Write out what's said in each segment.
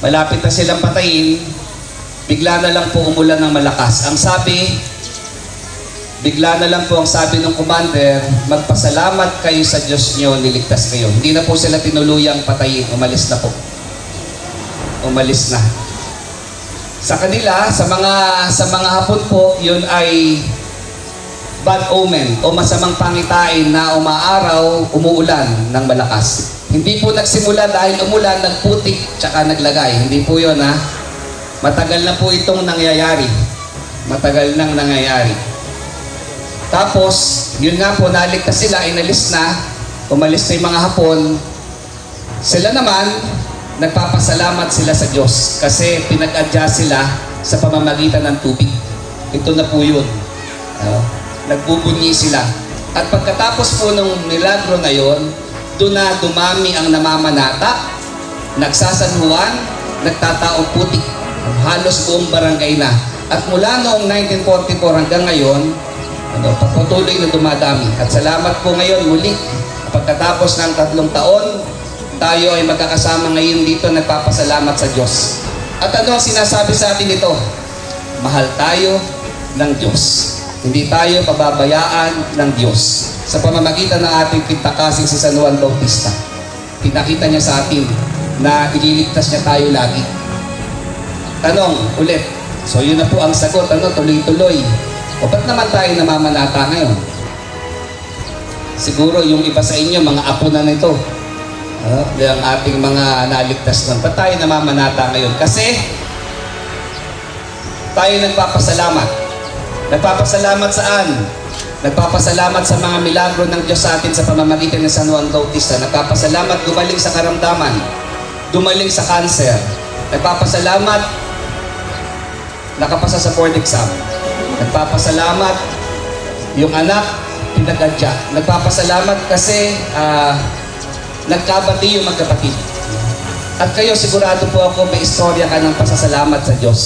malapit na silang patayin, bigla na lang po umulan ng malakas. Bigla na lang po ang sabi ng commander, magpasalamat kayo sa Diyos nyo, niligtas kayo. Hindi na po sila tinuluyang patayin, umalis na po. Umalis na. Sa kanila, sa mga Hapon po, yun ay bad omen o masamang pangitain na umaaraw, umuulan ng malakas. Hindi po nagsimula dahil umulan, nagputik, tsaka naglagay. Hindi po yun, ha? Matagal na po itong nangyayari. Matagal nang nangyayari. Tapos, yun nga po, naligtas sila, inalis na, umalis na yung mga Hapon. Sila naman, nagpapasalamat sila sa Diyos kasi pinag-adjust sila sa pamamagitan ng tubig. Ito na po yun. Nagbubunyi sila. At pagkatapos po ng milagro na yun, doon na dumami ang namamanata, nagsasanhuan, nagtataong putik. Halos buong barangay na. At mula noong 1944 hanggang ngayon, patuloy na dumadami. At salamat po ngayon muli, pagkatapos ng 3 taon, tayo ay magkakasama ngayon dito, nagpapasalamat sa Diyos. At ano ang sinasabi sa atin ito? Mahal tayo ng Diyos. Hindi tayo pababayaan ng Diyos. Sa pamamagitan ng ating pintakasing si San Juan Bautista, pinakita niya sa atin na ililigtas niya tayo lagi. Tanong ulit. So yun na po ang sagot. Tuloy-tuloy. O ba't naman tayo namamanata ngayon? Siguro yung iba sa inyo, mga apo na nito. Ang ating mga naligtas nun. Ba't tayo namamanata ngayon? Kasi tayo nagpapasalamat. Nagpapasalamat saan? Nagpapasalamat sa mga milagro ng Diyos sa atin sa pamamagitan ng San Juan Bautista. Nagpapasalamat gumaling sa karamdaman. Gumaling sa cancer. Nagpapasalamat nakapasa sa board exam. Nagpapasalamat yung anak pinag-adya. Nagpapasalamat kasi nagkabati yung magkapatid. At kayo, sigurado po ako, may istorya ka ng pasasalamat sa Diyos.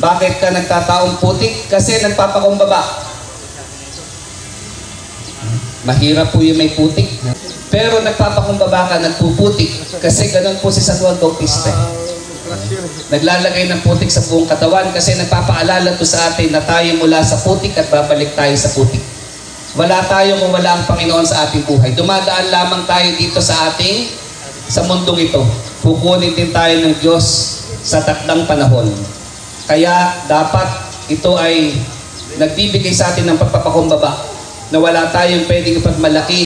Bakit ka nagtataong putik? Kasi nagpapakumbaba. Mahirap po yung may putik. Pero nagpapakumbaba ka, nagpuputik. Kasi ganun po si San Juan Bautista. Naglalagay ng putik sa buong katawan kasi nagpapaalala to sa atin na tayo mula sa putik at babalik tayo sa putik. Wala tayo kung wala ang Panginoon sa ating buhay. Dumadaan lamang tayo dito sa mundong ito. Kukunin din tayo ng Diyos sa takdang panahon. Kaya dapat ito ay nagbibigay sa atin ng pagpapakumbaba na wala tayong pwedeng ipagmalaki